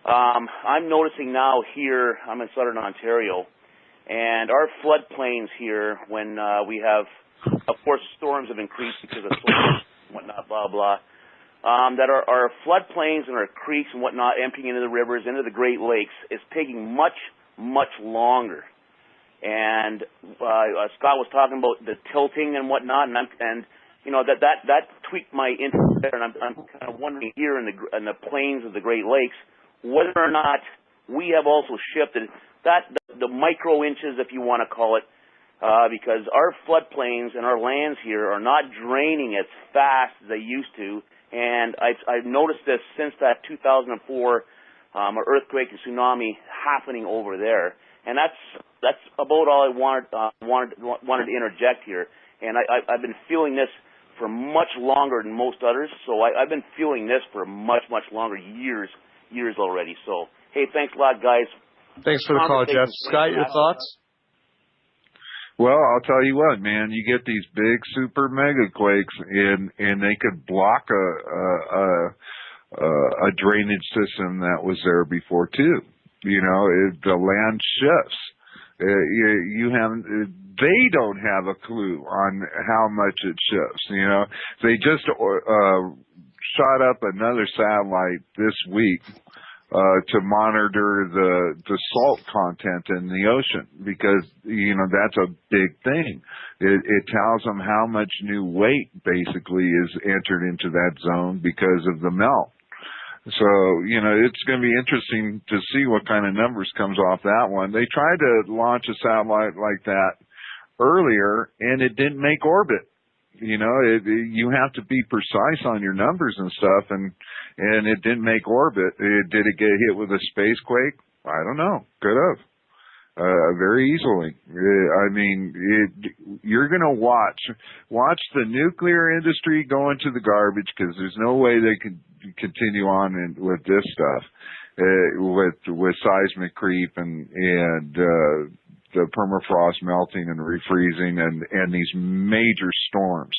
I'm noticing now here, I'm in southern Ontario, and our floodplains here, when we have, of course, storms have increased because of storms and whatnot, blah, blah, that our floodplains and our creeks and whatnot emptying into the rivers, into the Great Lakes, is taking much, much longer. And Scott was talking about the tilting and whatnot, and you know, that tweaked my interest there, and I'm kind of wondering here in the plains of the Great Lakes whether or not we have also shifted the micro inches, if you want to call it, because our floodplains and our lands here are not draining as fast as they used to, and I've noticed this since that 2004 earthquake and tsunami happening over there, and that's about all I wanted to interject here. And I've been feeling this for much longer than most others, so I've been feeling this for much, much longer, years already. So, hey, thanks a lot, guys. Thanks for the call, Jeff. Scott, your thoughts? Well, I'll tell you what, man. You get these big super mega quakes, and they could block a drainage system that was there before too. You know, the land shifts. They don't have a clue on how much it shifts. You know, they just shot up another satellite this week to monitor the salt content in the ocean, because you know that's a big thing. It tells them how much new weight basically is entered into that zone because of the melt. So, you know, it's going to be interesting to see what kind of numbers comes off that one. They tried to launch a satellite like that earlier, and it didn't make orbit. You know, you have to be precise on your numbers and stuff, and it didn't make orbit. Did it get hit with a space quake? I don't know. Could have. Very easily. I mean, you're going to watch the nuclear industry go into the garbage, because there's no way they can continue on with this stuff, with seismic creep and the permafrost melting and refreezing and these major storms.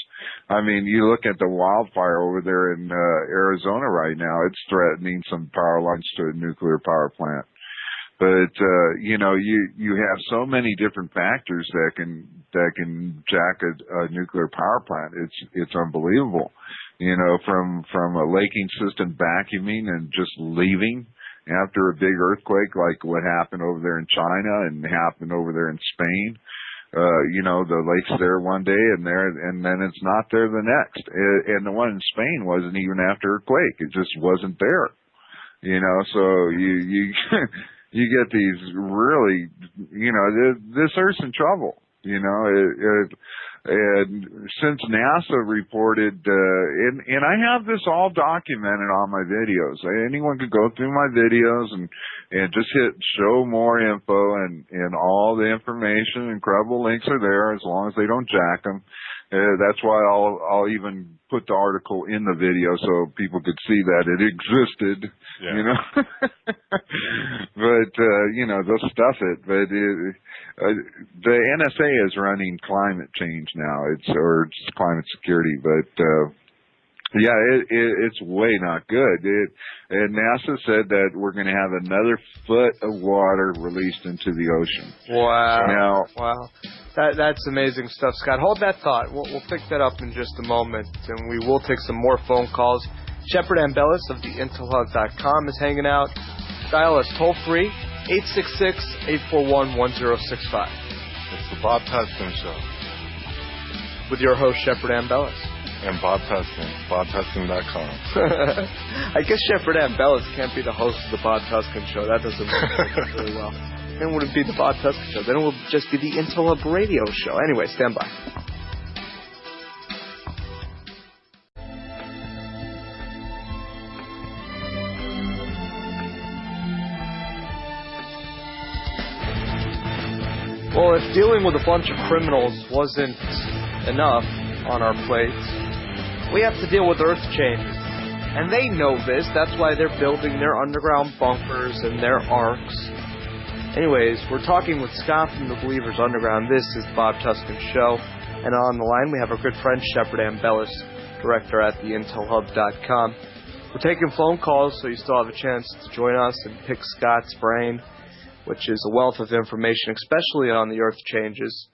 I mean, you look at the wildfire over there in Arizona right now, it's threatening some power lines to a nuclear power plant. But you know, you have so many different factors that can jack a nuclear power plant. It's unbelievable. You know, from a laking system vacuuming and just leaving after a big earthquake, like what happened over there in China and happened over there in Spain. You know, the lake's there one day and then it's not there the next. And the one in Spain wasn't even after a quake. It just wasn't there. You know, so you you get these really, you know, this Earth's in trouble. You know, and since NASA reported, and I have this all documented on my videos. Anyone could go through my videos and just hit show more info, and all the information and credible links are there, as long as they don't jack them. That's why I'll even put the article in the video so people could see that it existed, yeah. You know. But, you know, they'll stuff it. But the NSA is running climate change now. It's climate security. But, yeah, it's way not good. And NASA said that we're going to have another foot of water released into the ocean. Wow. Wow. That's amazing stuff, Scott. Hold that thought. We'll pick that up in just a moment, and we will take some more phone calls. Shepard Ambellis of the intelhub.com is hanging out. Dial us toll-free, 866-841-1065. It's the Bob Tuskin Show. With your host, Shepard Ambellis. And Bob Tuskin, BobTuskin.com. I guess Shepard Ambellis can't be the host of the Bob Tuskin Show. That doesn't make sense really well. Then it wouldn't be the Bob Tuskin Show. Then it would just be the Intel Hub Radio Show. Anyway, stand by. Well, if dealing with a bunch of criminals wasn't enough on our plates, we have to deal with earth changes. And they know this. That's why they're building their underground bunkers and their arcs. Anyways, we're talking with Scott from the Believers Underground. This is the Bob Tuskin Show. And on the line, we have our good friend Shepard Ambellis, director at the intelhub.com. We're taking phone calls, so you still have a chance to join us and pick Scott's brain, which is a wealth of information, especially on the Earth changes.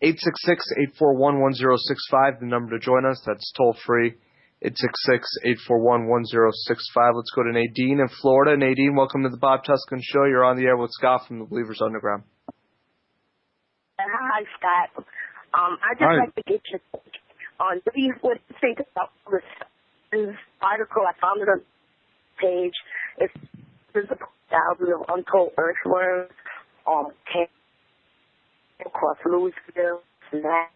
866-841-1065, the number to join us. That's toll-free, 866-841-1065. Let's go to Nadine in Florida. Nadine, welcome to the Bob Tuskin Show. You're on the air with Scott from the Believers Underground. Hi, Scott. I'd just like to get your take on what do you think about this article I found it on the page. It's thousands of untold earthworms came across Louisville and that.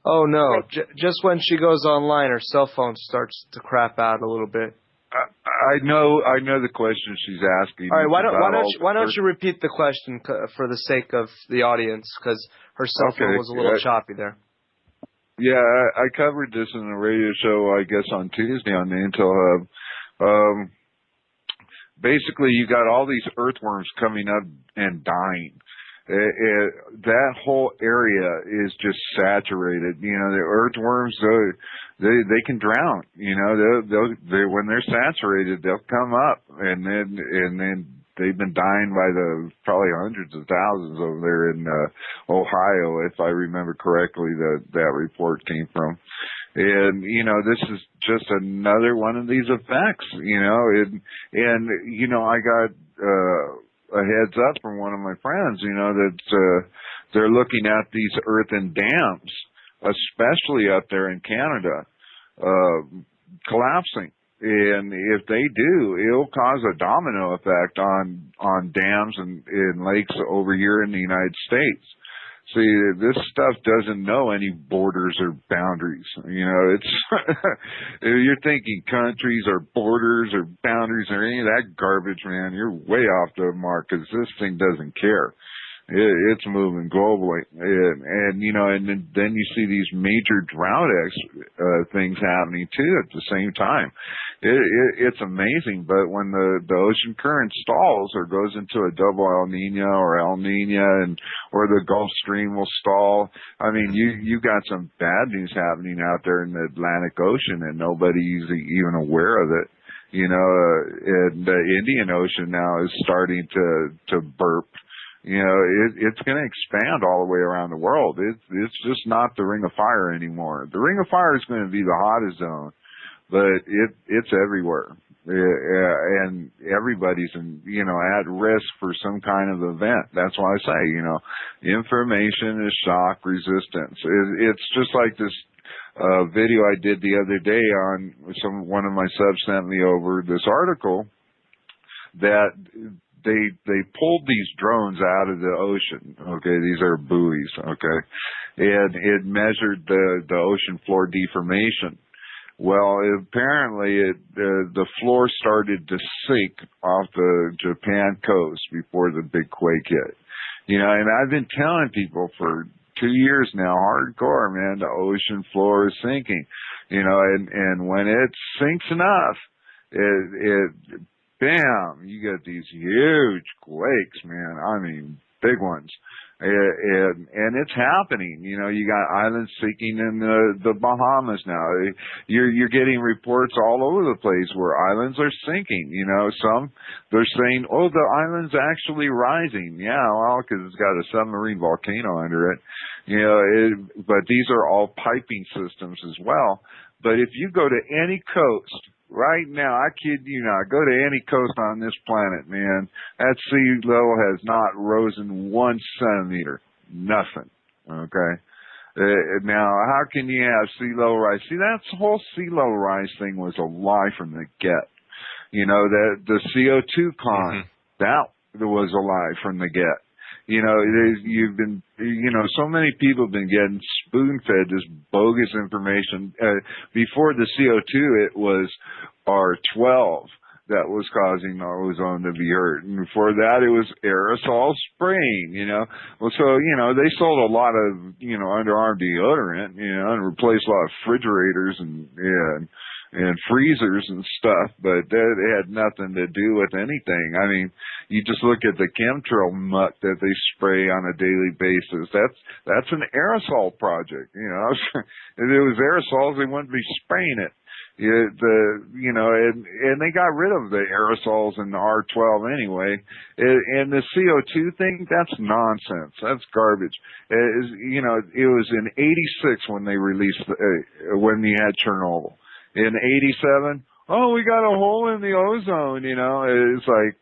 Oh, no. Just when she goes online, her cell phone starts to crap out a little bit. I know the question she's asking. All right, why don't you repeat the question for the sake of the audience, because her cell phone was a little choppy there. Yeah, I covered this in a radio show, I guess, on Tuesday on the Intel Hub. Basically, you got all these earthworms coming up and dying. That whole area is just saturated. You know, the earthworms, they can drown. You know, they when they're saturated, they'll come up, and then they've been dying by the probably hundreds of thousands over there in Ohio, if I remember correctly. That report came from. And, you know, this is just another one of these effects, you know, and you know, I got a heads up from one of my friends, you know, that they're looking at these earthen dams, especially up there in Canada, collapsing. And if they do, it'll cause a domino effect on dams and lakes over here in the United States. See, this stuff doesn't know any borders or boundaries. You know, it's you're thinking countries or borders or boundaries or any of that garbage, man. You're way off the mark, because this thing doesn't care. It's moving globally, and you know, and then you see these major drought things happening too at the same time. It's amazing, but when the ocean current stalls or goes into a double El Nino or El Nino, or the Gulf Stream will stall, I mean, you got some bad news happening out there in the Atlantic Ocean, and nobody's even aware of it. You know, and the Indian Ocean now is starting to burp. You know, it's going to expand all the way around the world. It's just not the Ring of Fire anymore. The Ring of Fire is going to be the hottest zone, but it's everywhere, and everybody's at risk for some kind of event. That's why I say, you know, information is shock resistance. It's just like this video I did the other day on one of my subs sent me over this article that. They pulled these drones out of the ocean. Okay, these are buoys. Okay, and it measured the ocean floor deformation. Well, apparently the floor started to sink off the Japan coast before the big quake hit. You know, and I've been telling people for 2 years now, hardcore, man, the ocean floor is sinking. You know, and when it sinks enough, it bam, you get these huge quakes, man. I mean, big ones. And it's happening. You know, you got islands sinking in the Bahamas now. You're getting reports all over the place where islands are sinking. You know, some they're saying, oh, the island's actually rising. Yeah, well, because it's got a submarine volcano under it. You know, but these are all piping systems as well. But if you go to any coast, right now, I kid you not, go to any coast on this planet, man, that sea level has not risen 1 centimeter. Nothing. Okay? Now, how can you have sea level rise? See, that whole sea level rise thing was a lie from the get. You know, the CO2 con, that was a lie from the get. You know, you've been, you know, so many people have been getting spoon-fed this bogus information. Before the CO2, it was R12 that was causing the ozone to be hurt. And before that, it was aerosol spraying, you know. Well, so, you know, they sold a lot of, you know, underarm deodorant, you know, and replaced a lot of refrigerators and freezers and stuff, but that had nothing to do with anything. I mean, you just look at the chemtrail muck that they spray on a daily basis. That's an aerosol project, you know. If it was aerosols, they wouldn't be spraying it. And they got rid of the aerosols and the R12 anyway. And the CO2 thing, that's nonsense. That's garbage. It was in '86 when they released, when we had Chernobyl. In '87, oh, we got a hole in the ozone, It's like,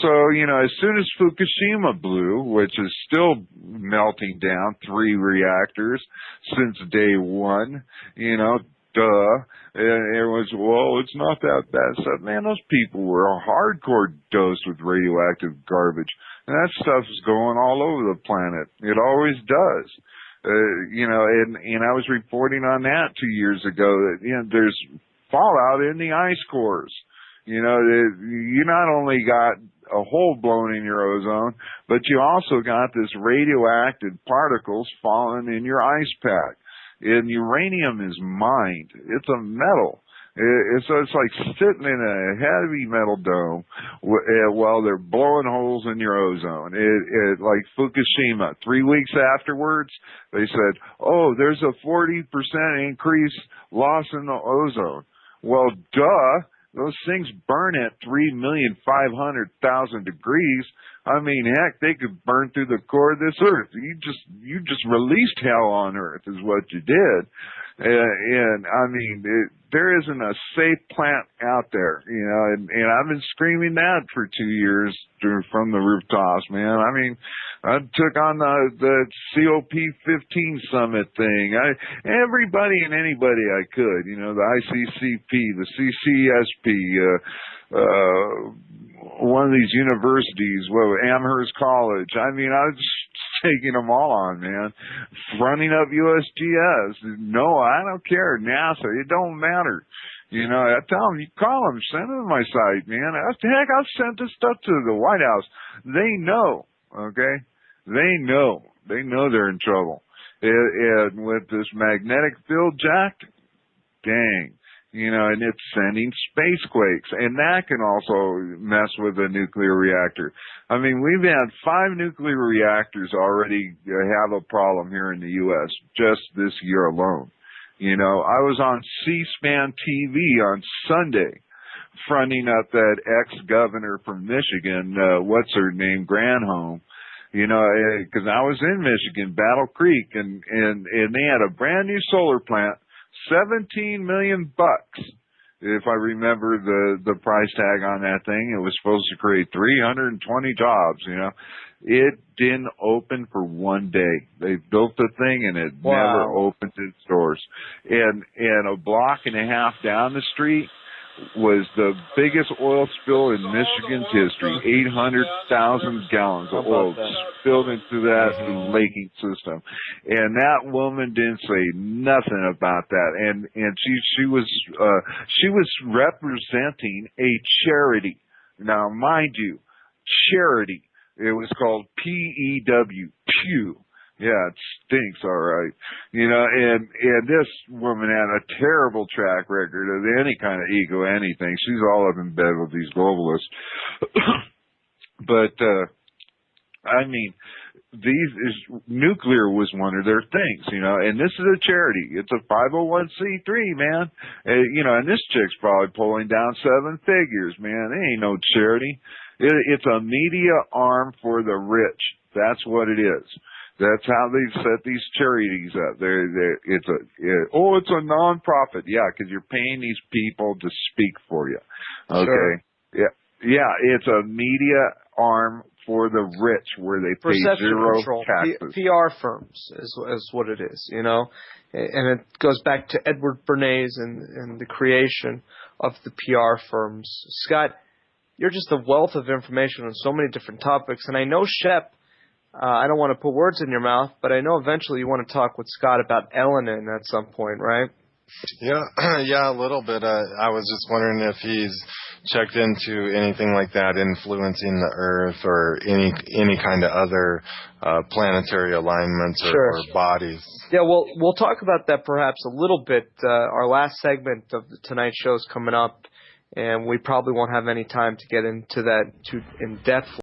So, as soon as Fukushima blew, which is still melting down 3 reactors since day one, duh. And it was, well, it's not that bad stuff. Man, those people were hardcore dosed with radioactive garbage. And that stuff is going all over the planet. It always does. And I was reporting on that 2 years ago that, there's fallout in the ice cores. You not only got a hole blown in your ozone, but you also got this radioactive particles falling in your ice pack. And uranium is mined. It's a metal. So it's like sitting in a heavy metal dome while they're blowing holes in your ozone. Like Fukushima, 3 weeks afterwards, they said, oh, there's a 40% increase loss in the ozone. Well, duh. Those things burn at 3,500,000 degrees. I mean, heck, they could burn through the core of this earth. You just released hell on earth is what you did. And I mean, there isn't a safe plant out there, and I've been screaming that for 2 years from the rooftops, man. I mean, I took on the COP15 summit thing. Everybody and anybody I could, the ICCP, the CCSP, one of these universities, Amherst College. I mean, I was just taking them all on, man. Fronting up USGS. No, I don't care. NASA, it don't matter. I tell them, you call them, send them to my site, man. Heck, I've sent this stuff to the White House. They know, okay? They know. They know they're in trouble. And with this magnetic field jacked, dang. And it's sending space quakes. And that can also mess with a nuclear reactor. I mean, we've had 5 nuclear reactors already have a problem here in the U.S. just this year alone. I was on C-SPAN TV on Sunday fronting up that ex-governor from Michigan, what's her name, Granholm. Because I was in Michigan, Battle Creek, and they had a brand new solar plant, $17 million. If I remember the price tag on that thing, it was supposed to create 320 jobs, It didn't open for 1 day. They built the thing and it never opened its doors. And a block and a half down the street was the biggest oil spill in Michigan's history. 800,000 gallons of oil spilled into that laking system. And that woman didn't say nothing about that. And she was representing a charity. Now, mind you, charity. It was called PEW, Pew. Yeah, it stinks, all right. And this woman had a terrible track record of any kind of ego, anything. She's all up in bed with these globalists. But, I mean, nuclear was one of their things, and this is a charity. It's a 501c3, man. And this chick's probably pulling down 7 figures, man. It ain't no charity. It's a media arm for the rich. That's what it is. That's how they set these charities up. It's a non-profit. Yeah, because you're paying these people to speak for you. Okay. Sure. Yeah. It's a media arm for the rich, where they pay zero taxes. PR firms is what it is, and it goes back to Edward Bernays and the creation of the PR firms. Scott, you're just a wealth of information on so many different topics, and I know Shep. I don't want to put words in your mouth, but I know eventually you want to talk with Scott about Elenin at some point, right? Yeah, a little bit. I was just wondering if he's checked into anything like that influencing the Earth or any kind of other planetary alignments or bodies. Yeah, we'll talk about that perhaps a little bit. Our last segment of tonight's show is coming up, and we probably won't have any time to get into that too in depth.